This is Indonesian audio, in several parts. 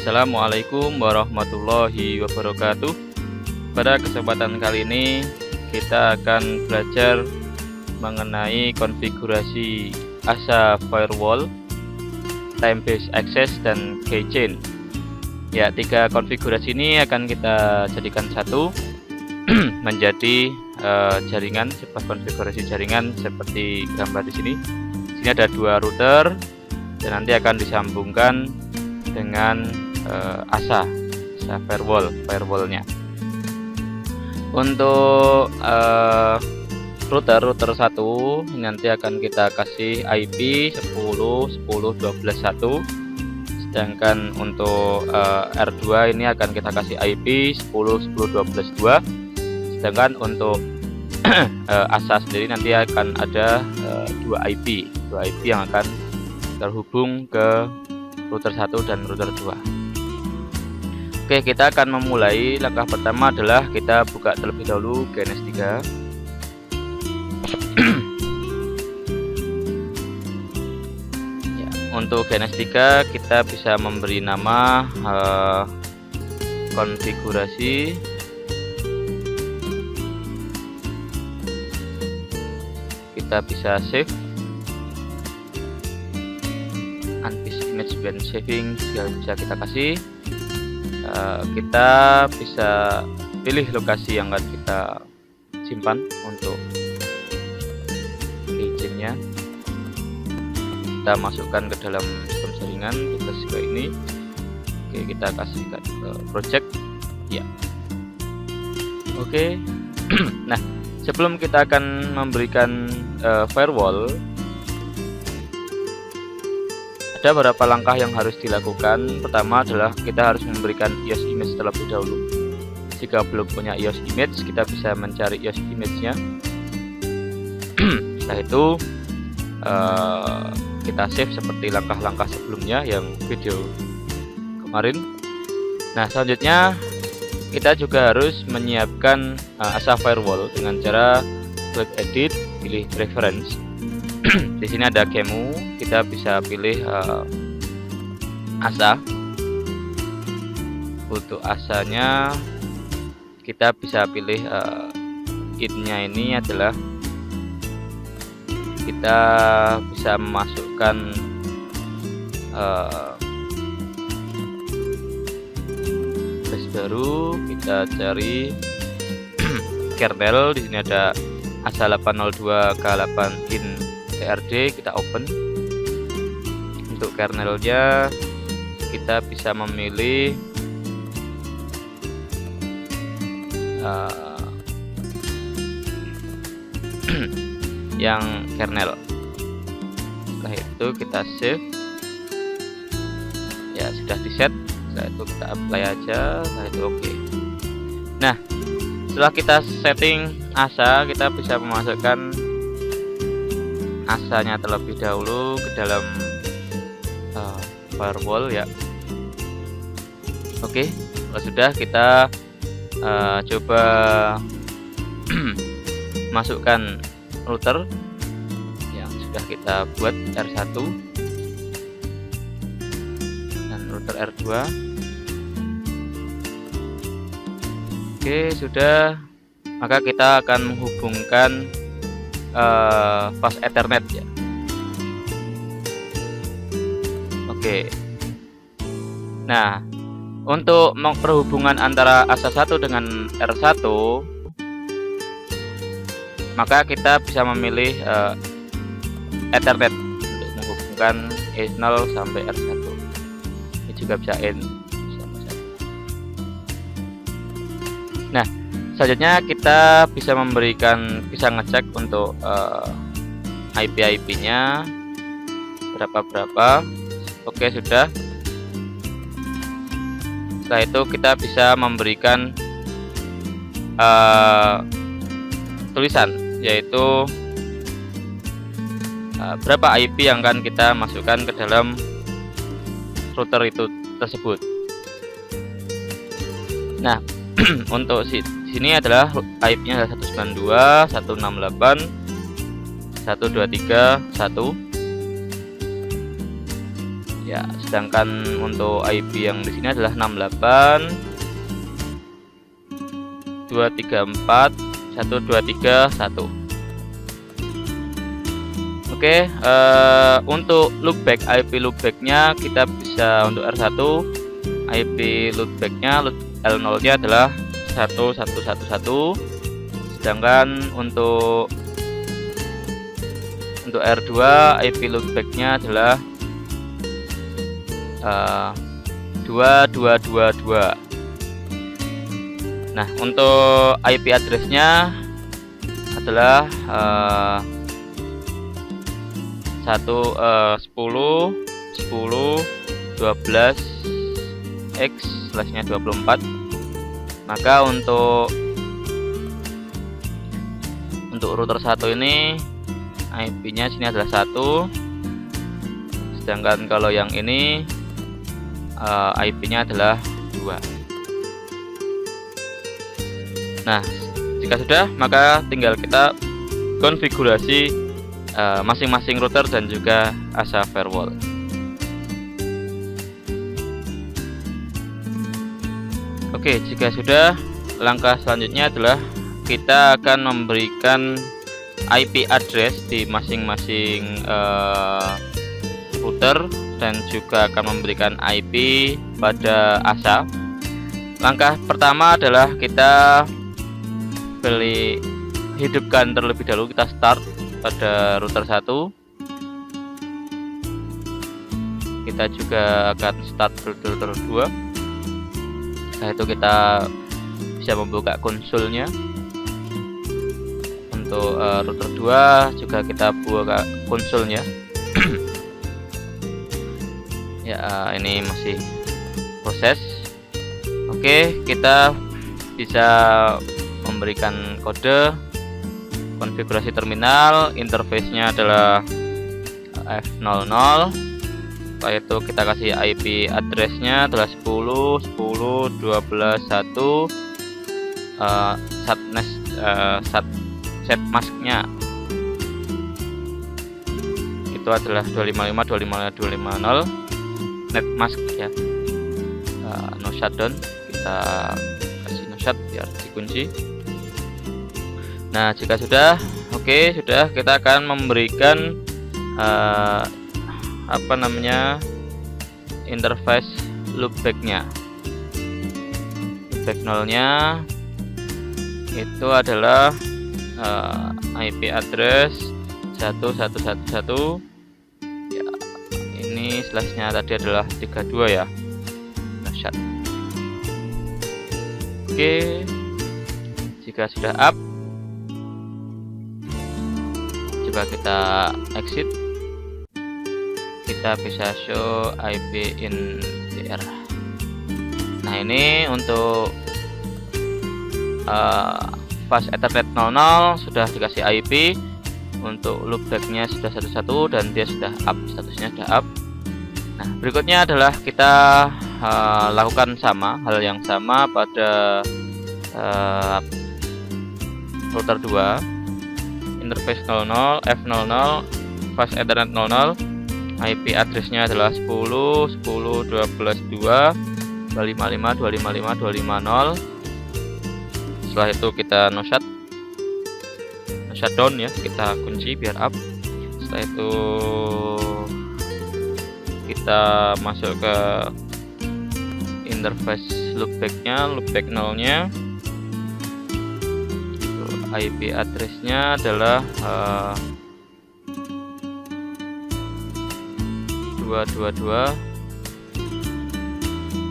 Assalamualaikum warahmatullahi wabarakatuh. Pada kesempatan kali ini kita akan belajar mengenai konfigurasi ASA Firewall, Time Based Access, dan Keychain. Ya, tiga konfigurasi ini akan kita jadikan satu menjadi jaringan, sebuah konfigurasi jaringan seperti gambar di sini. Di sini ada dua router dan nanti akan disambungkan dengan ASA firewallnya. Untuk router 1 nanti akan kita kasih IP 10.10.12.1, sedangkan untuk R2 ini akan kita kasih IP 10.10.12.2, sedangkan untuk ASA sendiri nanti akan ada dua IP yang akan terhubung ke router 1 dan router 2. Oke, kita akan memulai. Langkah pertama adalah kita buka terlebih dahulu GNS3. Ya, untuk GNS3 kita bisa memberi nama konfigurasi. Kita bisa save unpaste image when saving, bisa kita kasih. Kita bisa pilih lokasi yang akan kita simpan untuk keychainnya. Kita masukkan ke dalam sistem jaringan, kita ke ini. Oke, kita kasihkan ke project. Ya. Oke. Nah, sebelum kita akan memberikan firewall, ada beberapa langkah yang harus dilakukan. Pertama adalah kita harus memberikan EOS image terlebih dahulu. Jika belum punya EOS image, kita bisa mencari EOS image-nya. Setelah itu kita save seperti langkah-langkah sebelumnya yang video kemarin. Nah, selanjutnya kita juga harus menyiapkan ASA firewall dengan cara klik edit, pilih preference. Di sini ada kemu, kita bisa pilih ASA. Untuk ASA-nya kita bisa pilih id-nya ini adalah kita bisa memasukkan base baru. Kita cari kernel. Di sini ada ASA 802K8 in TRD, kita open. Untuk kernelnya kita bisa memilih yang kernel. Setelah itu kita save. Ya, sudah di set. Setelah itu kita apply aja. Setelah itu oke. Nah, setelah kita setting ASA, kita bisa memasukkan ASA-nya terlebih dahulu ke dalam firewall ya. Oke, kalau sudah kita coba masukkan router yang sudah kita buat, R1 dan router R2. Oke, sudah. Maka kita akan menghubungkan fast Ethernet ya. Oke. Nah, untuk perhubungan antara ASA 1 dengan R1, maka kita bisa memilih Ethernet untuk menghubungkan E0 sampai R1. Ini juga bisa N. Nah, selanjutnya kita bisa ngecek untuk IP-nya berapa. Oke, sudah. Setelah itu kita bisa memberikan tulisan, yaitu berapa IP yang akan kita masukkan ke dalam router itu tersebut. Nah, untuk sini adalah IP-nya 192, 168, 123, 1. Ya, sedangkan untuk IP yang di sini adalah 68 234 1231. Oke, untuk loopback, IP loopbacknya kita bisa untuk R1 IP loopbacknya L0 nya adalah 1111, sedangkan untuk R2 IP loopbacknya adalah 2222. Nah, untuk IP addressnya adalah 10.10.12x/24. Maka untuk router 1 ini IP-nya sini adalah 1, sedangkan kalau yang ini IP-nya adalah 2. Nah, jika sudah, maka tinggal kita konfigurasi masing-masing router dan juga ASA firewall. Oke, jika sudah, langkah selanjutnya adalah kita akan memberikan IP address di masing-masing router dan juga akan memberikan IP pada ASA. Langkah pertama adalah kita hidupkan terlebih dahulu, kita start pada router 1. Kita juga akan start router 2. Setelah itu kita bisa membuka konsolnya. Untuk router 2 juga kita buka konsolnya. Ya, ini masih proses. Oke, kita bisa memberikan kode konfigurasi terminal. Interface-nya adalah F00. Setelah itu kita kasih IP address-nya adalah 10.10.12.1. Set mask-nya itu adalah 255.255.250. Net mask ya, no shutdown. Kita kasih no shut biar dikunci. Nah, jika sudah, oke, sudah, kita akan memberikan interface loopback-nya. Loopback 0-nya itu adalah IP address 1111. Ya, ini slash-nya tadi adalah 32 ya. Shut. Oke, jika sudah up, coba kita exit. Kita bisa show IP in DR. Nah, ini untuk fast Ethernet 00 sudah dikasih IP. Untuk loopback-nya sudah 11 dan dia sudah up, statusnya sudah up. Nah, berikutnya adalah kita lakukan hal yang sama pada router 2. Interface 00 F00 fast Ethernet 00. IP address-nya adalah 10.10.12.255.255.250. Setelah itu kita no shutdown ya, kita kunci biar up. Setelah itu kita masuk ke interface loopback-nya, loopback 0-nya. IP address-nya adalah 222.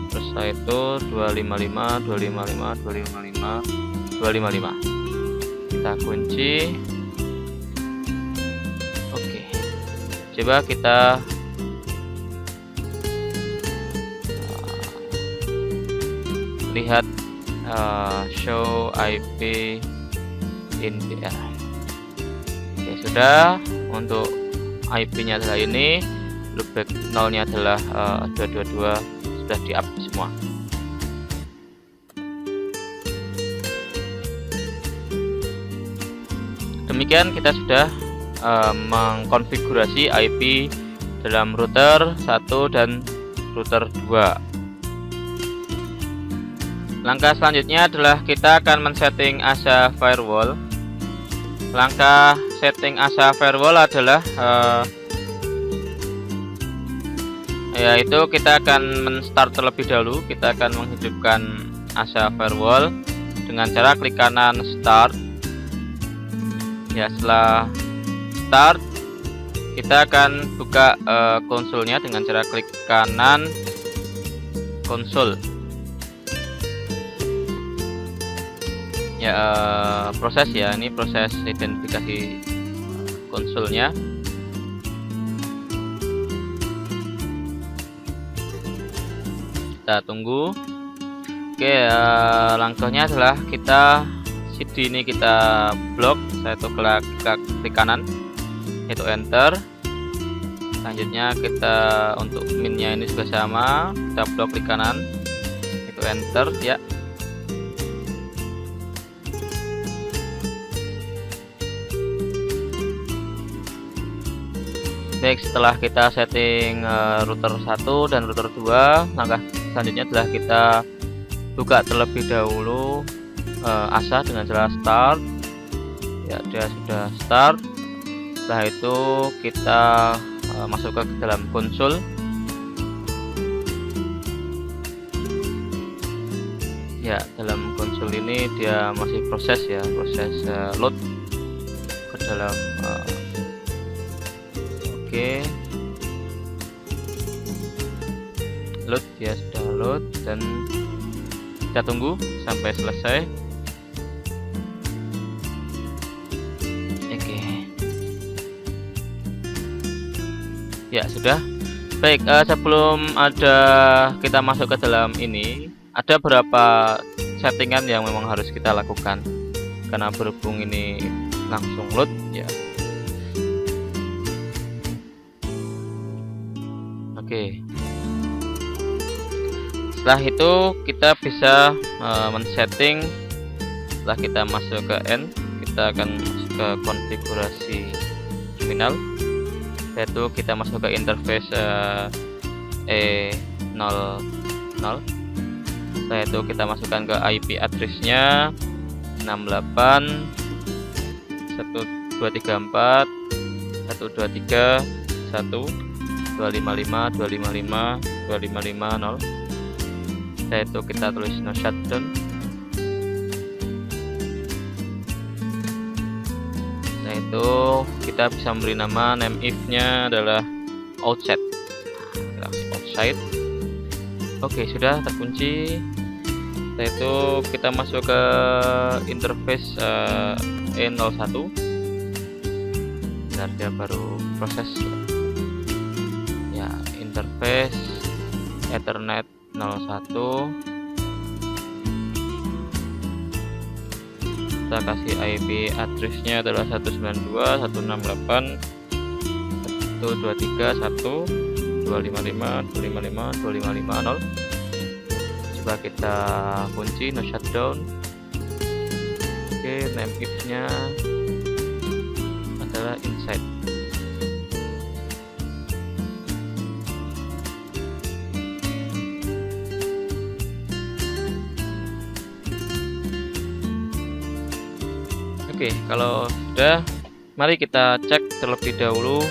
Terus setelah itu 255. Kita kunci. Oke, coba kita lihat show IP in DR. Oke, sudah. Untuk IP-nya adalah ini, loopback 0-nya adalah 222, sudah di up semua. Demikian kita sudah mengkonfigurasi IP dalam router 1 dan router 2. Langkah selanjutnya adalah kita akan men-setting ASA firewall. Langkah setting ASA firewall adalah yaitu kita akan men-start terlebih dahulu. Kita akan menghidupkan ASA firewall dengan cara klik kanan start. Ya, setelah start kita akan buka konsolnya dengan cara klik kanan konsol. Ya, proses ya, ini proses identifikasi konsolnya. Kita tunggu. Oke, langkahnya adalah kita CD ini kita blok. Saya tuh klik kanan, itu enter. Selanjutnya kita untuk minnya ini juga sama, kita blok klik kanan, itu enter ya. Baik, setelah kita setting router 1 dan router 2, langkah selanjutnya adalah kita buka terlebih dahulu ASA dengan cara start. Ya, dia sudah start. Setelah itu kita masuk ke dalam konsol. Ya, dalam konsol ini dia masih proses ya, proses load ke dalam oke, load, ya sudah load, dan kita tunggu sampai selesai. Oke, ya sudah. Baik, sebelum kita masuk ke dalam ini, ada beberapa settingan yang memang harus kita lakukan karena berhubung ini langsung load ya. Oke, setelah itu kita bisa men-setting. Setelah kita masuk ke N, kita akan masuk ke konfigurasi terminal, yaitu kita masuk ke interface E00. Setelah itu kita masukkan ke IP address-nya 68.1234 123 1 255 255 255 0. Setelah itu kita tulis no shutdown. Setelah itu kita bisa memberi nama name if-nya adalah outside. Outside. Oke, sudah terkunci. Setelah itu kita masuk ke interface E01. Bentar, dia baru proses. Interface Ethernet 01. Kita kasih IP address-nya adalah 192.168.123.1 255 255 255 0. Coba kita kunci no shutdown. Oke, name if-nya adalah inside. Oke, kalau sudah, mari kita cek terlebih dahulu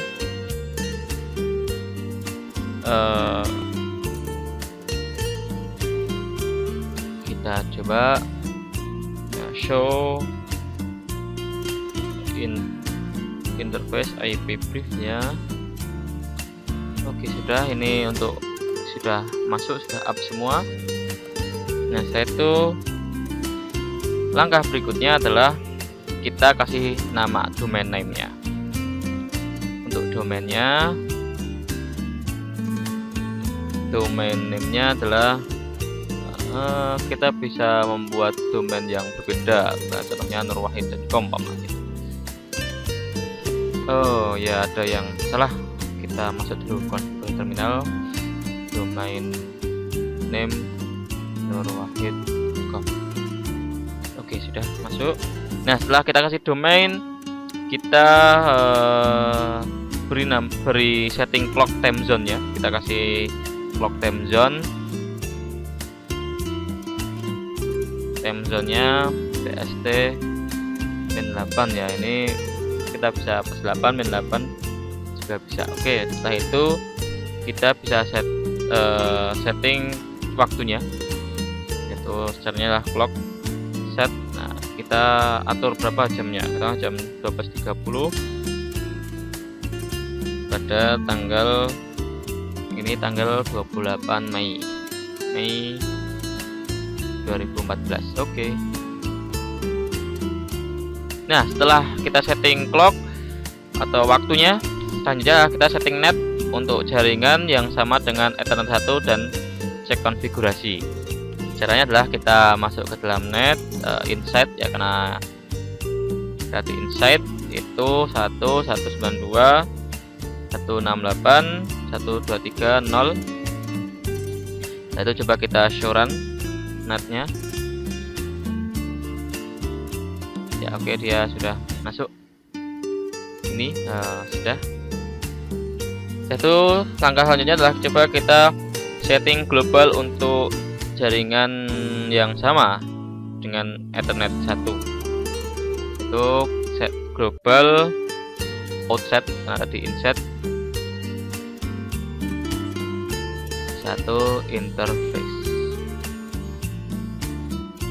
kita coba show interface IP brief-nya. Oke, sudah, ini untuk sudah masuk, sudah up semua. Nah, setelah itu langkah berikutnya adalah kita kasih nama domain name-nya. Untuk domain-nya, domain name-nya adalah kita bisa membuat domain yang berbeda. Nah, contohnya nurwahid.com gitu. Oh ya, ada yang salah. Kita masuk dulu konfigurasi terminal. Domain name nurwahid.com. Oke, sudah masuk. Nah, setelah kita kasih domain, kita beri setting clock time zone ya. Kita kasih clock time zone. Time zone-nya PST min 8 ya. Ini kita bisa plus 8 min 8 juga bisa. Oke, setelah itu kita bisa setting waktunya, yaitu caranya lah clock set. Nah, kita atur berapa jamnya. Kita jam 12.30 pada tanggal ini, tanggal 28 Mei 2014. Oke. Nah, setelah kita setting clock atau waktunya, selanjutnya kita setting net untuk jaringan yang sama dengan Ethernet 1 dan cek konfigurasi. Caranya adalah kita masuk ke dalam net, insight ya, karena di insight itu 1.192.168.123.0. Nah, itu coba kita show run netnya ya. Oke, dia sudah masuk. Ini sudah. Itu langkah selanjutnya adalah coba kita setting global untuk jaringan yang sama dengan Ethernet 1. Itu set global outset, ada di inset 1 interface.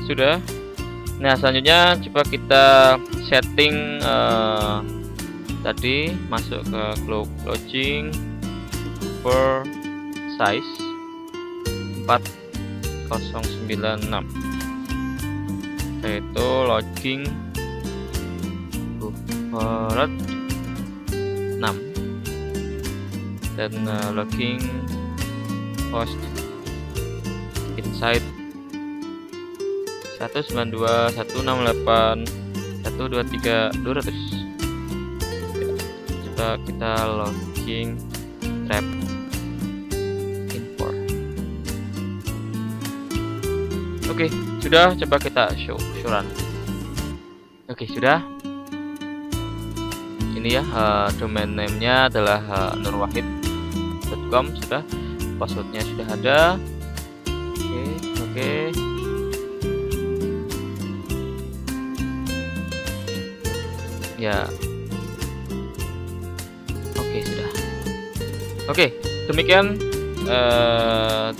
Sudah. Nah, selanjutnya coba kita setting tadi, masuk ke login for size 4096, yaitu logging buffer 6 dan logging host inside 192.168.123.200. Coba kita logging trap import. Oke, sudah. Coba kita show run. Oke, sudah. Ini ya, domain name-nya adalah nurwahid.com. Sudah, passwordnya sudah ada. Oke. Ya, oke, sudah. Oke, demikian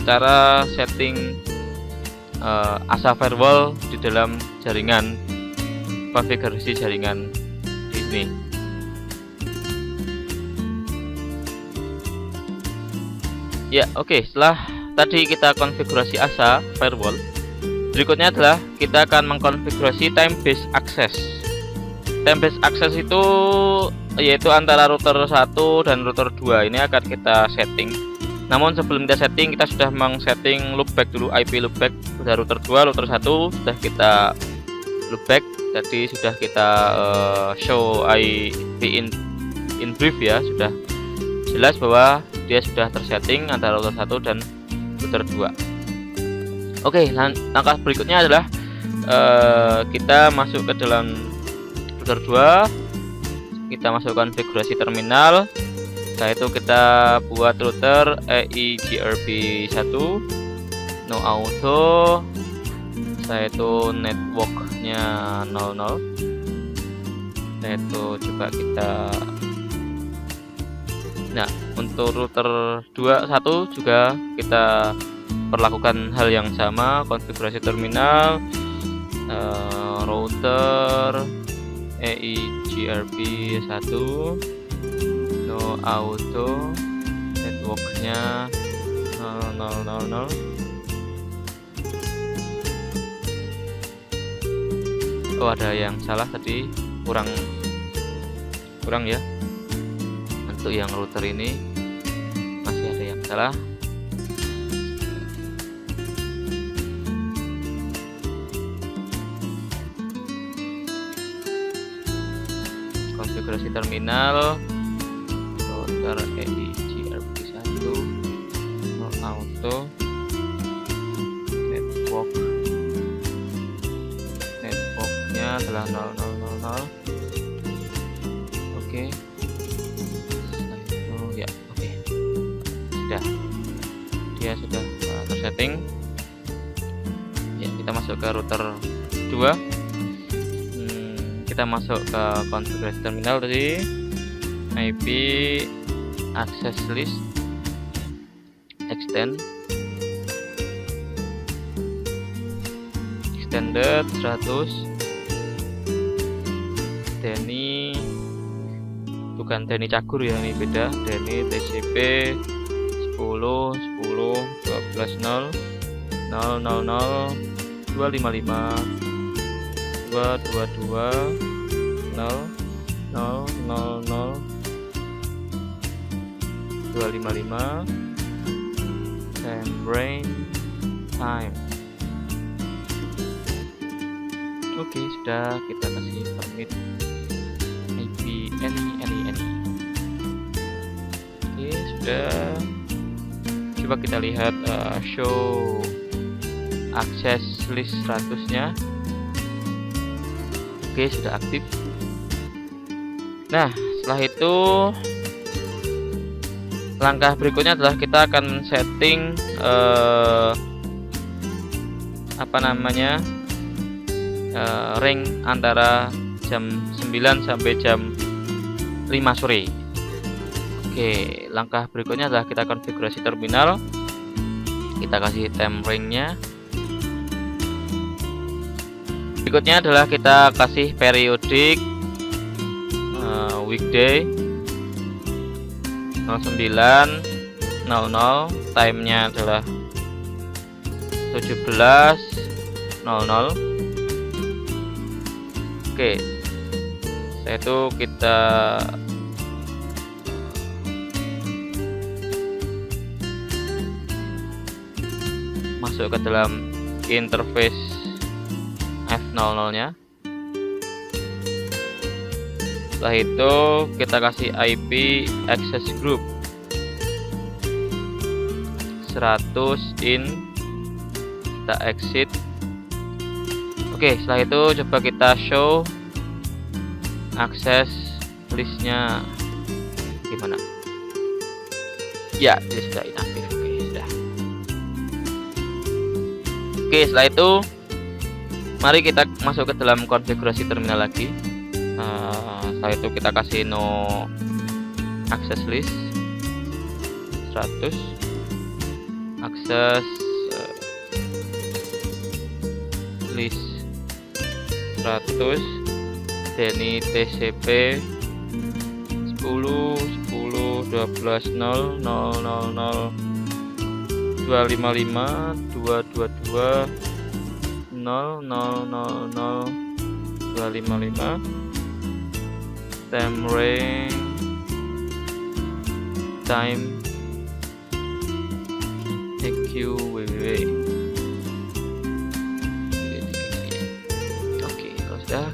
cara setting ASA firewall di dalam jaringan, konfigurasi jaringan di sini. Ya, oke. Setelah tadi kita konfigurasi ASA firewall, berikutnya adalah kita akan mengkonfigurasi time based access. Time based access itu yaitu antara router 1 dan router 2. Ini akan kita setting. Namun sebelum kita setting, kita sudah meng-setting loopback dulu, IP loopback. Sudah router 2, router 1 sudah kita loopback. Jadi sudah kita show IP in brief ya. Sudah jelas bahwa dia sudah tersetting antara router 1 dan router 2. Oke, langkah berikutnya adalah kita masuk ke dalam router 2, kita masuk konfigurasi terminal. Setelah itu kita buat router EIGRP1 no auto. Setelah itu networknya 00. Setelah itu coba kita, nah untuk router 21 juga kita perlakukan hal yang sama, konfigurasi terminal, router EIGRP1 no auto, networknya 0000. Oh, ada yang salah tadi, kurang ya. Untuk yang router ini masih ada yang salah. Konfigurasi terminal, router EIGRP1 no auto, networknya adalah 0000. Oke. Setelah dia sudah tersetting. Ya, kita masuk ke router 2. Kita masuk ke konfigurasi terminal tadi, IP access list extended 100 Denny, bukan Denny Cagur ya, ini beda. Denny TCP 10 10 12 0 0 0 0 255 222 0 0 0 0 255 membrane time. Oke, sudah kita kasih permit IP any. Oke, sudah. Coba kita lihat show access list 100-nya. Oke, sudah aktif. Nah, setelah itu langkah berikutnya adalah kita akan setting ring antara jam 9 sampai jam 5 sore. Oke, langkah berikutnya adalah kita konfigurasi terminal. Kita kasih time ringnya. Berikutnya adalah kita kasih periodik weekday 09.00, time-nya adalah 17.00. Oke, setelah itu kita masuk ke dalam interface F00-nya. Setelah itu kita kasih IP access group 100 in, kita exit. Oke, setelah itu coba kita show access listnya gimana. Ya, dia sudah inaktif. Oke, sudah. Oke, setelah itu mari kita masuk ke dalam konfigurasi terminal lagi. Setelah itu kita kasih no access list 100 access list 100 Denny TCP 10 10 12 0 0 0 0 255 222 0 0 0 0 255 time ring time EQWW.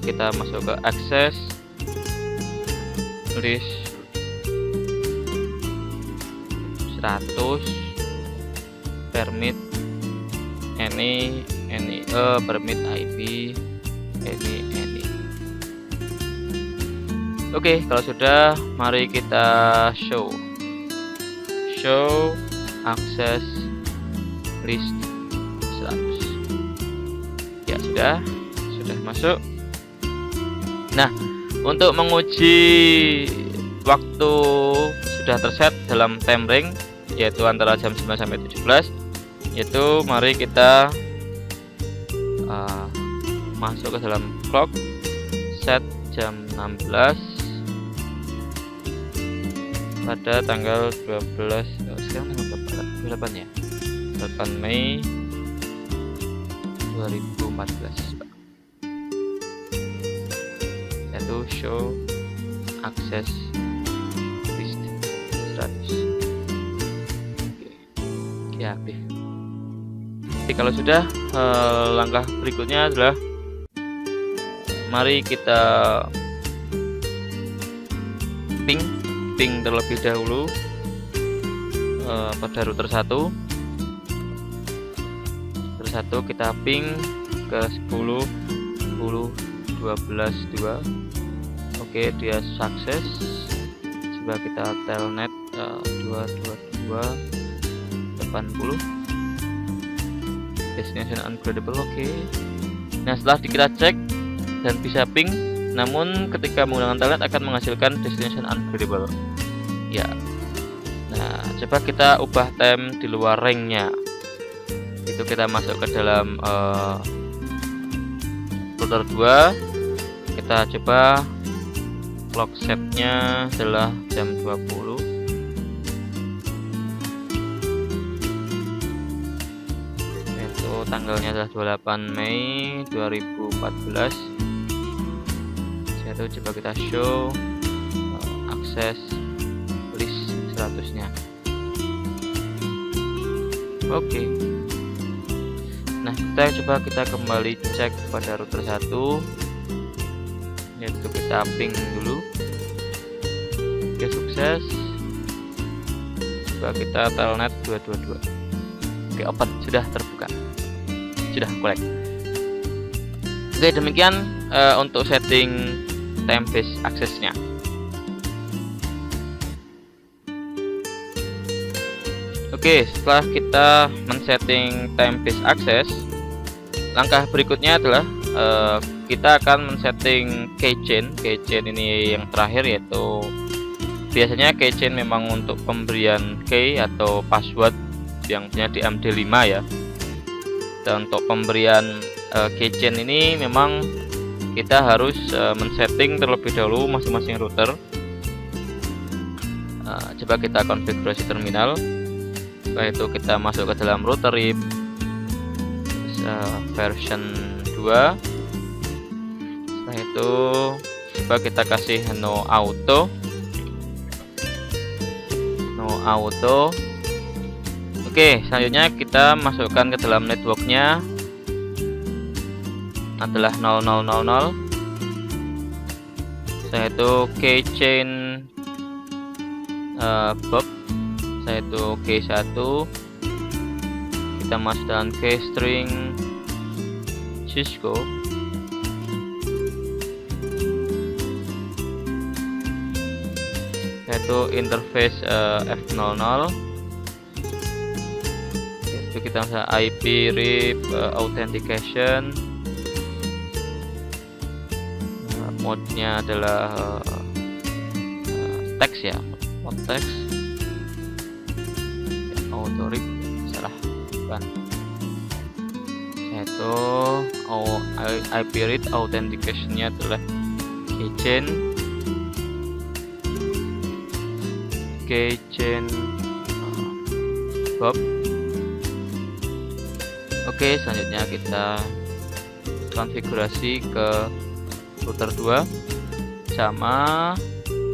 Kita masuk ke access list 100 permit any permit IP any. Oke, kalau sudah mari kita show access list 100. Ya, sudah masuk. Nah, untuk menguji waktu sudah terset dalam time ring, yaitu antara jam 9 sampai 17, yaitu mari kita masuk ke dalam clock, set jam 16 pada tanggal 12, sekarang tanggal 8 ya, 8 Mei 2014. Yaitu show access list 100. Oke, aktif. Jadi kalau sudah, langkah berikutnya adalah mari kita ping terlebih dahulu pada router 1. Kita ping ke 10 10 12 2. Oke, dia sukses. Coba kita telnet 222 80. Destination unreadable. Oke. Nah, setelah kita cek dan bisa ping, namun ketika menggunakan telnet akan menghasilkan destination unreadable. Ya. Nah, coba kita ubah time di luar ringnya. Itu kita masuk ke dalam router 2. Kita coba clock setnya adalah jam 20. Itu tanggalnya adalah 28 Mei 2014. Itu coba kita show akses list 100-nya. Oke. Nah, kita kembali cek pada router 1, yaitu kita ping dulu. Oke, sukses. Coba kita telnet 222. Oke, open, sudah terbuka, sudah collect. Oke, demikian untuk setting time based aksesnya. Oke, setelah kita men-setting time based access, langkah berikutnya adalah kita akan men-setting keychain. Keychain ini yang terakhir, yaitu biasanya keychain memang untuk pemberian key atau password yang punya di MD5 ya. Dan untuk pemberian keychain ini memang kita harus men-setting terlebih dahulu masing-masing router. Coba kita konfigurasi terminal. Setelah itu kita masuk ke dalam router RIP version 2. Setelah itu coba kita kasih no auto. Oke, selanjutnya kita masukkan ke dalam networknya adalah 0000. Setelah itu keychain Bob. Setelah itu K1, kita masukkan keystring Cisco. Yaitu interface F00. Itu kita bisa IP RIP authentication. Mode-nya adalah teks ya, mode teks. Auto RIP salah, bukan. Yaitu IP RIP authentication-nya adalah keychain Bob. Oke, selanjutnya kita konfigurasi ke router 2 sama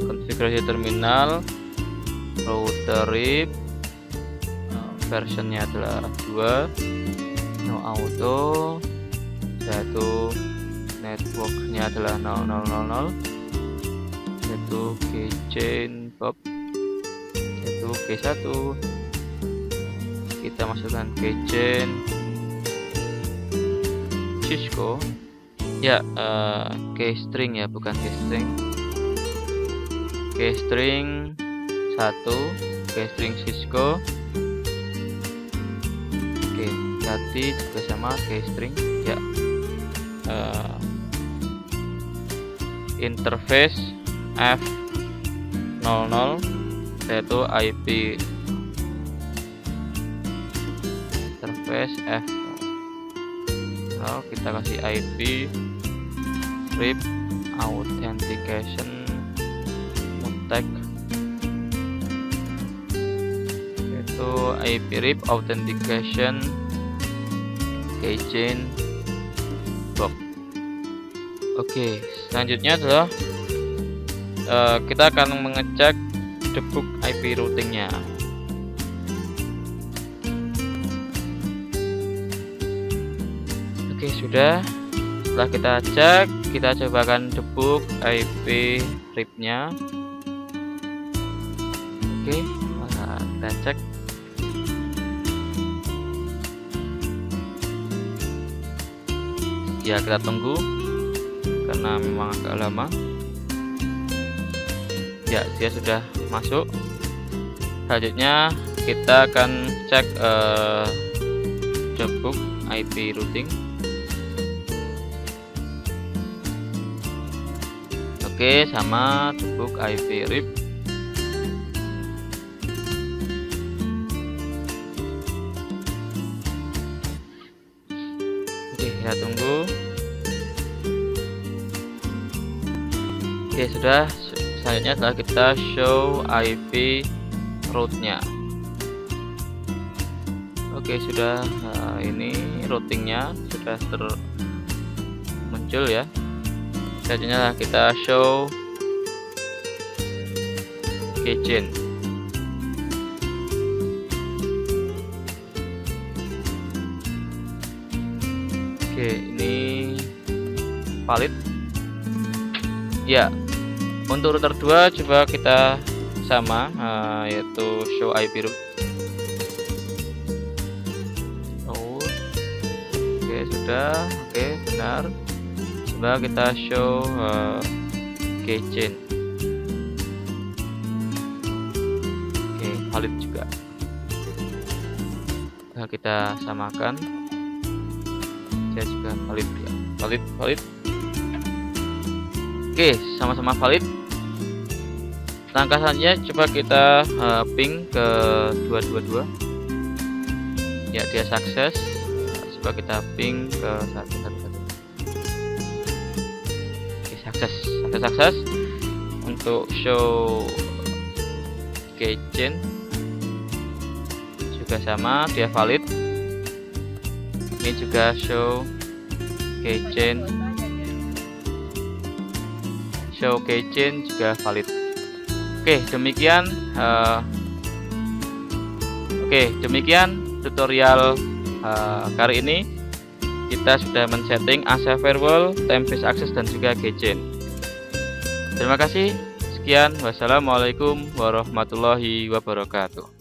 konfigurasi terminal router RIP versionnya adalah 2, no auto, yaitu networknya adalah 0000, yaitu keychain Bob, yaitu K1. Kita masukkan keychain Cisco ya, keystring ya, bukan keystring. Keystring 1, keystring Cisco. Oke, tadi juga sama keystring ya. Interface F00, yaitu IP interface F. Kita kasih IP RIP authentication mutek, yaitu IP RIP authentication keychain Bob. Oke, selanjutnya adalah kita akan mengecek debug IP routingnya. Oke, sudah. Setelah kita cek, kita cobakan debug IP RIP-nya. Oke, kita cek. Ya, kita tunggu karena memang agak lama. Ya, dia sudah masuk. Selanjutnya kita akan cek jobbook IP routing. Oke, sama jobbook IP RIP. Oke, kita tunggu. Oke, sudah. Selanjutnya adalah kita show IP route-nya. Oke, sudah. Nah, ini routingnya sudah muncul ya. Selanjutnya kita show keychain. Oke, ini valid ya. Untuk router 2 coba kita sama, yaitu show IP route. Oke, sudah. Oke, benar. Coba kita show keychain. Oke, valid juga. Nah, kita samakan. Dia juga valid ya. Valid. Oke, sama-sama valid. Langkah selanjutnya coba kita ping ke 222. Ya, dia sukses. Coba kita ping ke 111. Oke, sukses. Untuk show keychain juga sama, dia valid. Ini juga show keychain. Show keychain juga valid. Oke, demikian tutorial kali ini. Kita sudah men-setting ASA firewall, time-based access dan juga keychain. Terima kasih. Sekian, wassalamualaikum warahmatullahi wabarakatuh.